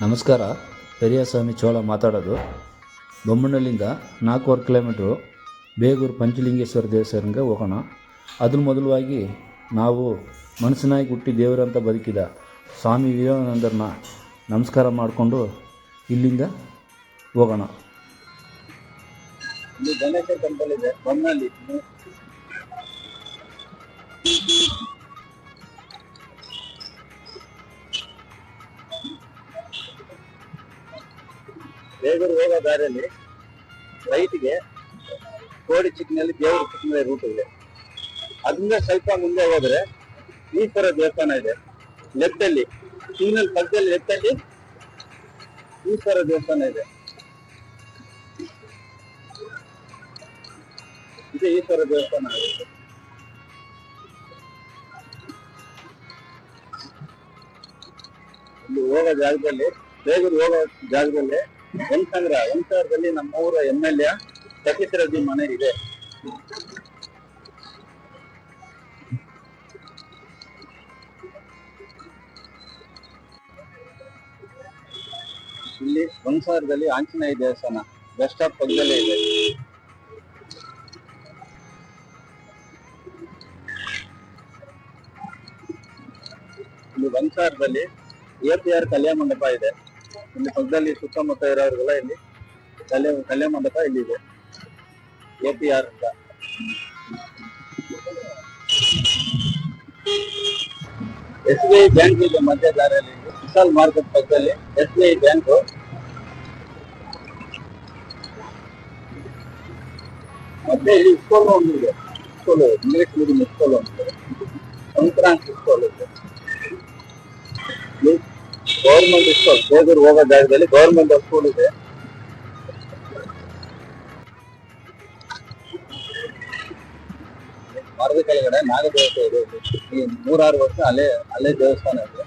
ನಮಸ್ಕಾರ. ಪೆರಿಯಸ್ವಾಮಿ ಚೋಳ ಮಾತಾಡೋದು. ಬೊಮ್ಮನಹಳ್ಳಿಯಿಂದ 4.25 ಕಿಲೋಮೀಟ್ರು ಬೇಗೂರು ಪಂಚಲಿಂಗೇಶ್ವರ ದೇವಸ್ಥಾನಕ್ಕೆ ಹೋಗೋಣ. ಅದ್ರ ಮೊದಲವಾಗಿ ನಾವು ಮನಸ್ಸಿನಾಗಿ ಹುಟ್ಟಿ ದೇವರಂತ ಬದುಕಿದ ಸ್ವಾಮಿ ವಿವೇಕಾನಂದರನ್ನ ನಮಸ್ಕಾರ ಮಾಡಿಕೊಂಡು ಇಲ್ಲಿಂದ ಹೋಗೋಣ. ಇಲ್ಲಿ ಗಣೇಶ ಟೆಂಪಲ್ ಇದೆ ಬೊಮ್ಮನಹಳ್ಳಿ. ಬೇಗೂರು ಹೋಗೋ ದಾರಿಯಲ್ಲಿ ರೈಟ್ಗೆ ಕೋಡಿ ಚಿಕ್ಕನಲ್ಲಿ ದೇವರ ಚಿಕ್ಕನಲ್ಲಿ ರೂಟ್ ಇದೆ. ಅದರಿಂದ ಸ್ವಲ್ಪ ಮುಂದೆ ಹೋದ್ರೆ ಈಶ್ವರ ದೇವಸ್ಥಾನ ಇದೆ. ಲೆಫ್ಟ್ ಅಲ್ಲಿ ಸಿಗ್ನಲ್ ಪಕ್ಕದಲ್ಲಿ ಲೆಫ್ಟ್ ಅಲ್ಲಿ ಈಶ್ವರ ದೇವಸ್ಥಾನ ಇದೆ. ಇದು ಈಶ್ವರ ದೇವಸ್ಥಾನ ಆಗಿದೆ. ಇಲ್ಲಿ ಹೋಗೋ ಜಾಗದಲ್ಲಿ ಬೇಗೂರು ಹೋಗೋ ಜಾಗದಲ್ಲಿ ವಂಶಾರದಲ್ಲಿ ನಮ್ಮ ಊರ MLA ಸತೀಶ್ ರೆಡ್ಡಿ ಮನೆ ಇದೆ. ಇಲ್ಲಿ ವಂಶಾರದಲ್ಲಿ ಆಂಜನೇಯ ದೇವಸ್ಥಾನ ಬಸ್ ಸ್ಟಾಪ್ ಪಕ್ಕದಲ್ಲೇ ಇದೆ. ಇಲ್ಲಿ ವಂಶಾರದಲ್ಲಿ APR ಕಲ್ಯಾಣ ಮಂಟಪ ಇದೆ. ಇಲ್ಲಿ ಪಕ್ಕದಲ್ಲಿ ಸುತ್ತಮುತ್ತ ಇರೋರಿಗೆಲ್ಲ ಇಲ್ಲಿ ಕಲ್ಯಾಣ ಮಂಟಪ ಇಲ್ಲಿದೆ. APR ಅಂತ SBI ಬ್ಯಾಂಕ್ ಇದೆ ಮಧ್ಯ ದಾರಿಯಲ್ಲಿ. ವಿಶಾಲ್ ಮಾರ್ಕೆಟ್ ಪಕ್ಕದಲ್ಲಿ SBI ಬ್ಯಾಂಕ್. ಮತ್ತೆ ಇಲ್ಲಿ ಸ್ಕೂಲ್ ಒಂದಿದೆ. ಸ್ಕೂಲ್ ಇಂಗ್ಲಿಷ್ ಮೀಡಿಯಂ ಸ್ಕೂಲ್ ಒಂದಿದೆ. ಸಂಕ್ರಾಂತಿ ಸ್ಕೂಲ್ ಇದೆ. ಗೌರ್ಮೆಂಟ್ ಸ್ಕೂಲ್ ಬೇಗೂರು ಹೋಗೋ ಜಾಗದಲ್ಲಿ ಗೌರ್ಮೆಂಟ್ ಸ್ಕೂಲ್ ಇದೆ. ಮರದ ಕೆಳಗಡೆ ನಾಗದೇವತೆ ಇದೆ. ಈ 106 ವರ್ಷ ಅಲ್ಲೇ ದೇವಸ್ಥಾನ ಇದೆ.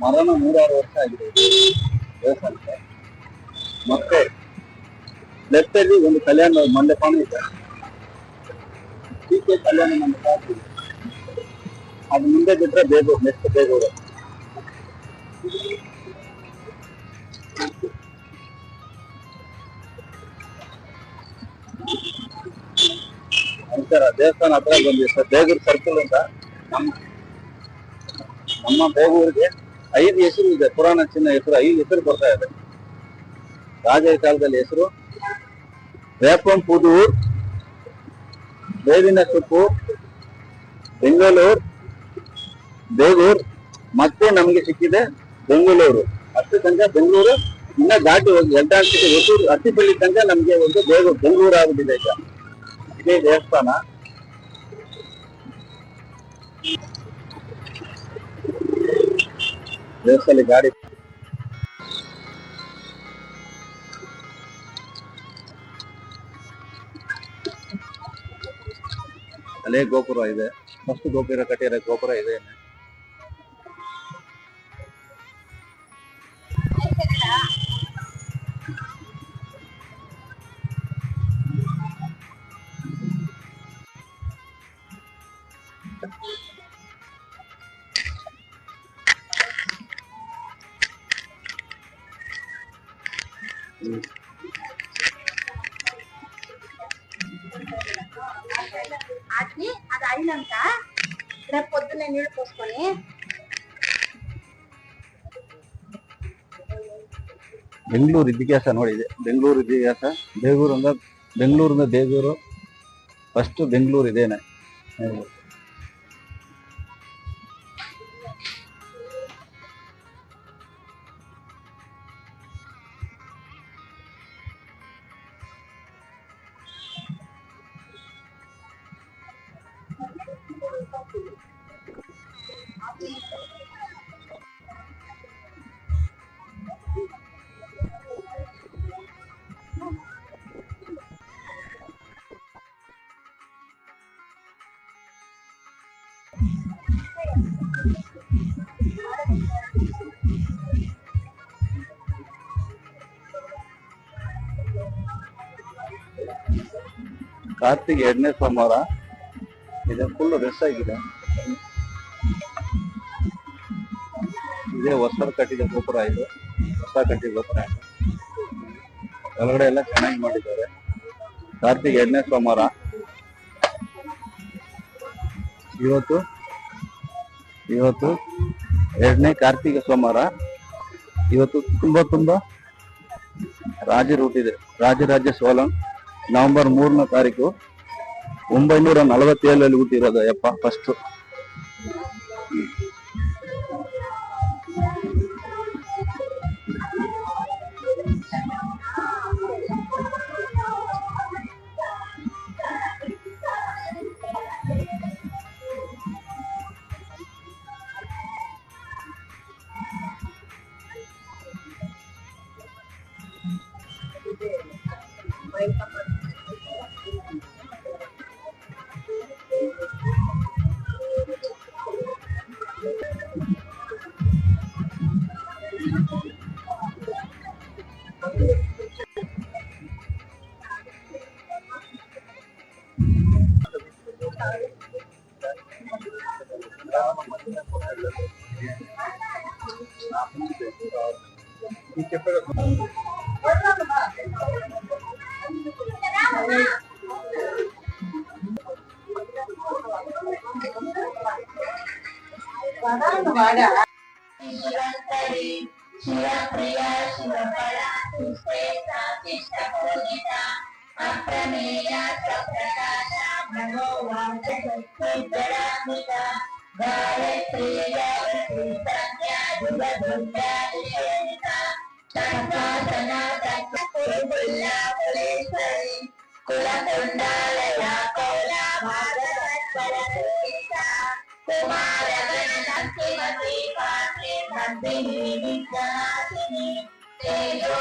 ಮರನ 106 ವರ್ಷ ಆಗಿದೆ ದೇವಸ್ಥಾನಕ್ಕೆ. ಮತ್ತೆ ಲೆಫ್ಟ್ ಅಲ್ಲಿ ಒಂದು ಕಲ್ಯಾಣ ಮಂಟಪನೂ ಇದೆ. PK ಕಲ್ಯಾಣ ಮಂಟಪ ಇದೆ. ಅದು ಮುಂದೆ ಬಿಟ್ರೆ ಬೇಗೂರು, ನೆಕ್ಸ್ಟ್ ಬೇಗೂರು. ದೇವಸ್ಥಾನ ಹತ್ರ ಬಂದಿದೆ ಸರ್. ಬೇಗೂರು ಸರ್ಕಲ್ ಅಂತ ನಮ್ಮ ಬೇಗೂರಿಗೆ 5 ಹೆಸರು ಇದೆ. ಪುರಾಣ ಚಿಹ್ನೆ ಹೆಸರು 5 ಹೆಸರು ಬರ್ತಾ ಇದೆ. ರಾಜರ ಕಾಲದಲ್ಲಿ ಹೆಸರು ವೇಪಂ ಪುದೂರ್, ಬೇವಿನ ಸೊಪ್ಪು, ಬೆಂಗಳೂರು, ಬೇಗೂರು, ಮತ್ತೆ ನಮಗೆ ಸಿಕ್ಕಿದೆ ಬೆಂಗಳೂರು. ಅಷ್ಟು ತನಕ ಬೆಂಗಳೂರು ಇನ್ನ ದಾಟಿ ಹೋಗಿ ಹೆದ್ದಾಡ್ತಿಗೆ ಹೊಸೂರು ಹತ್ತಿಪಳ್ಳಿ ತನಕ ನಮ್ಗೆ ಒಂದು ಬೆಂಗಳೂರು ಆಗ್ಬಿಟ್ಟಿದೆ ಈಗ. ಇದೇ ದೇವಸ್ಥಾನ. ದೇವಸ್ಥಾನ ಗಾಡಿ ಅಲ್ಲೇ ಗೋಪುರ ಇದೆ. ಫಸ್ಟ್ ಗೋಪುರ ಕಟ್ಟಿರೋ ಗೋಪುರ ಇದೆ. అది అయినాక రేపు పొద్దున్నే నీళ్లు పోసుకొని ಬೆಂಗಳೂರು ಇತಿಹಾಸ ನೋಡಿದೆ. ಬೆಂಗಳೂರು ಇತಿಹಾಸ ಬೆಂಗಳೂರಿಂದ ದೇಗೂರು ಫಸ್ಟ್ ಬೆಂಗಳೂರು ಇದೇನೆ. ಕಾರ್ತಿಕ್ 2ನೇ ಸೋಮವಾರ ಇದೆ. ಫುಲ್ ರಶ್ ಆಗಿದೆ. ಇದೇ ಹೊಸ ಕಟ್ಟಿದ ಗೋಪುರ ಇದು, ಹೊಸ ಕಟ್ಟಿದ ಗೋಪುರ ಇದು. ಒಳಗಡೆ ಎಲ್ಲ ಚೆನ್ನಾಗಿ ಮಾಡಿದ್ದಾರೆ. ಕಾರ್ತಿಕ್ 2ನೇ ಸೋಮವಾರ ಇವತ್ತು 2ನೇ ಕಾರ್ತಿಕ ಸೋಮವಾರ. ಇವತ್ತು ತುಂಬಾ ರಾಜ ರೂಟ್ ಇದೆ. ರಾಜರಾಜ ಸೋಲಂ ನವೆಂಬರ್ 3ನೇ ತಾರೀಕು 947 ಹುಟ್ಟಿರೋದು ಯಪ್ಪ ಫಸ್ಟ್. ಶಿವಪ್ರಿಯ ಶಿವಫಲ ಸುಶ್ರೇಷ್ಠ ಶಿಷ್ಟಪೂಜಿತ ಅಪ್ರಮೇಯ ಸ್ವಪ್ರಕಾಶ ಮನೋವಾಂಚರಾತ್ಮಿಕ ಗಾಯತ್ರಿ ಗಾಯತ್ರಿ ಸಂಜ್ಞಾ ದುರ್ಗದುರ್ಗಾದಿಶೇಷಿತ ಸಂಸಾಧನ ಕುಲಕುಲ್ಲ ಕುಲೇಶ್ವರಿ ಕುಲಕುಂಡಾಲಯ ಕೌಲ ಭಾಗವತ್ಪರ ಕುಮಾರಗಣ ಶ್ರೀಮತಿ ಪಾತ್ರಿ ನಂದಿನಿ ವಿಘ್ನನಾಶಿನಿ ತೇಜೋ